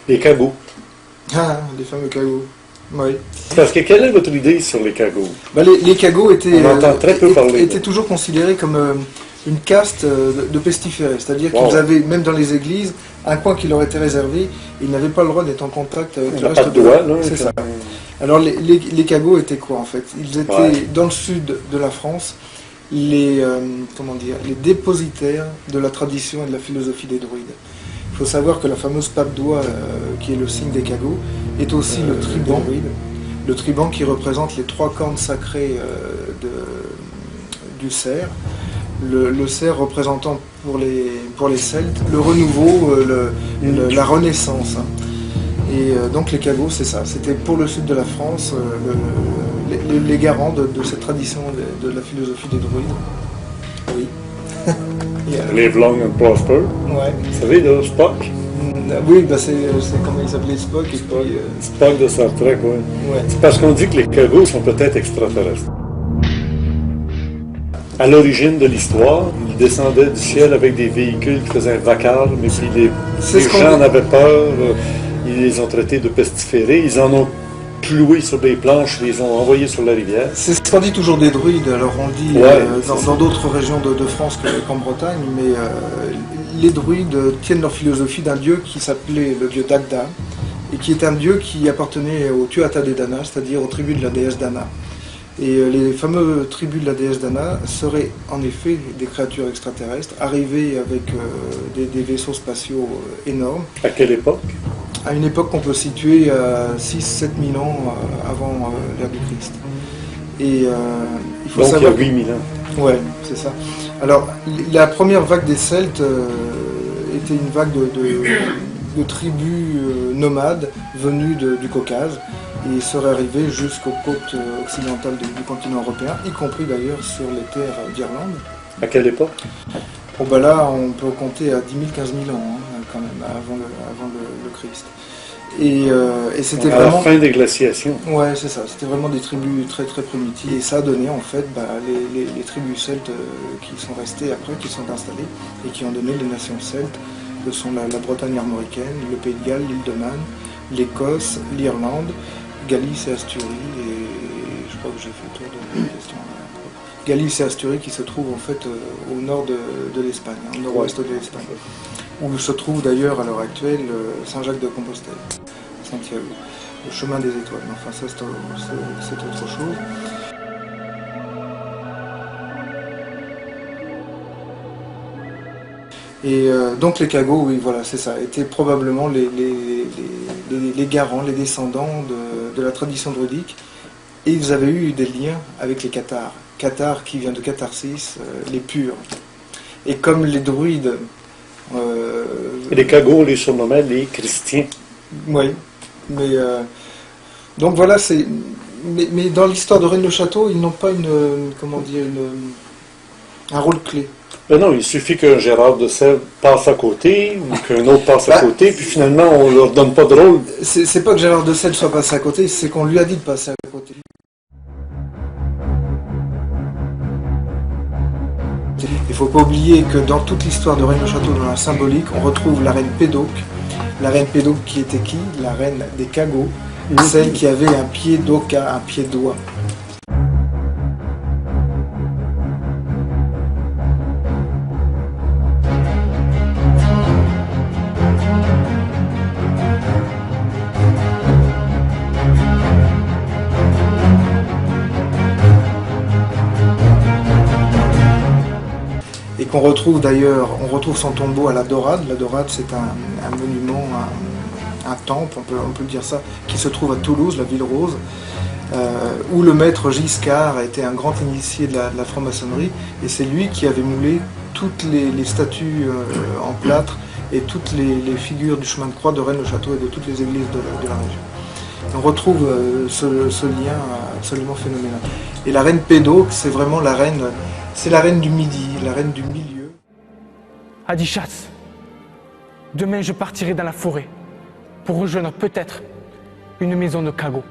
Les cagots. Ah, les fameux cagots. Oui. Parce que quelle est votre idée sur les cagots? Bah, les cagots étaient, On entend très peu parler étaient toujours considérés comme une caste de pestiférés. C'est-à-dire Wow. qu'ils avaient, même dans les églises, un coin qui leur était réservé. Ils n'avaient pas le droit d'être en contact avec On le n'a reste pas de doigts, là. C'est ça. Alors les cagots étaient quoi en fait? Ils étaient Ouais. dans le sud de la France, les, comment dire, les dépositaires de la tradition et de la philosophie des druides. Il faut savoir que la fameuse pape d'oie, qui est le signe des cagots, est aussi le triban druide. Le triban qui représente les 3 cornes sacrées du cerf. Le cerf représentant pour les Celtes le renouveau, la renaissance. Hein. Et donc les cagots, c'est ça. C'était pour le sud de la France les garants de cette tradition de la philosophie des druides. Oui. Live long and prosper. Ouais. Vous savez, là, Spock. Oui, bah c'est comment il s'appelait Spock. Et puis, Spock de Star Trek, oui. ouais. C'est parce qu'on dit que les cagots sont peut-être extraterrestres. À l'origine de l'histoire, ils descendaient du ciel avec des véhicules qui faisaient un vacarme, mais puis les gens en avaient peur, ils les ont traités de pestiférés, ils en ont cloué sur des planches, ils les ont envoyés sur la rivière. C'est ce qu'on dit toujours des druides, alors on le dit dans d'autres régions de France qu'en Bretagne, mais les druides tiennent leur philosophie d'un dieu qui s'appelait le dieu Dagda, et qui est un dieu qui appartenait au Tuatha Dé Danann, c'est-à-dire aux tribus de la déesse Dana. Et les fameux tribus de la déesse Dana seraient en effet des créatures extraterrestres, arrivées avec des vaisseaux spatiaux énormes. À quelle époque? À une époque qu'on peut situer à 6-7 000 ans avant l'ère du Christ. Et il faut Donc savoir il y a 8 000 ans. Ouais, c'est ça. Alors, la première vague des Celtes était une vague de tribus nomades venues du Caucase et seraient arrivées jusqu'aux côtes occidentales du continent européen, y compris d'ailleurs sur les terres d'Irlande. À quelle époque? Oh bah là, on peut compter à 10 000, 15 000 ans, hein, quand même, avant le Christ. Et c'était à vraiment... la fin des glaciations. Ouais, c'est ça. C'était vraiment des tribus très très primitives. Et ça a donné en fait les tribus celtes qui sont restées après, qui sont installées et qui ont donné les nations celtes, que sont la Bretagne armoricaine, le Pays de Galles, l'île de Man, l'Écosse, l'Irlande, Galice et Asturie. Et je crois que j'ai fait le tour de la question. Galice et Asturie qui se trouvent en fait au nord de l'Espagne, au nord-ouest de l'Espagne, où se trouve d'ailleurs à l'heure actuelle Saint-Jacques-de-Compostelle, Santiago, le chemin des étoiles. Enfin ça c'est autre chose. Et donc les cagots, oui voilà, c'est ça, étaient probablement les garants, les descendants de la tradition druidique, et ils avaient eu des liens avec les cathares. Cathare qui vient de catharsis, les purs. Et comme les druides... Et les cagots, on les surnommait les chrétiens. Oui, mais... donc voilà, c'est... Mais dans l'histoire de Rennes-le-Château, ils n'ont pas un rôle clé. Ben non, il suffit qu'un Gérard de Sèvres passe à côté, ou qu'un autre passe à côté, puis finalement, on leur donne pas de rôle. C'est pas que Gérard de Sèvres soit passé à côté, c'est qu'on lui a dit de passer à côté. Il ne faut pas oublier que dans toute l'histoire de Rennes-le-Château, dans la symbolique, on retrouve la reine Pédoc. La reine Pédoc qui était qui? La reine des cagots, celle qui avait un pied d'oca, un pied d'oie. Et qu'on retrouve d'ailleurs, on retrouve son tombeau à la Dorade. La Dorade, c'est un monument, un temple, on peut dire ça, qui se trouve à Toulouse, la ville rose, où le maître Giscard était un grand initié de la franc-maçonnerie, et c'est lui qui avait moulé toutes les statues en plâtre et toutes les figures du chemin de croix de Rennes-le-Château et de toutes les églises de la région. On retrouve ce lien absolument phénoménal. Et la reine Pédoc, c'est vraiment la reine, c'est la reine du Midi, la reine du milieu. Adichatz, demain je partirai dans la forêt pour rejoindre peut-être une maison de cagots.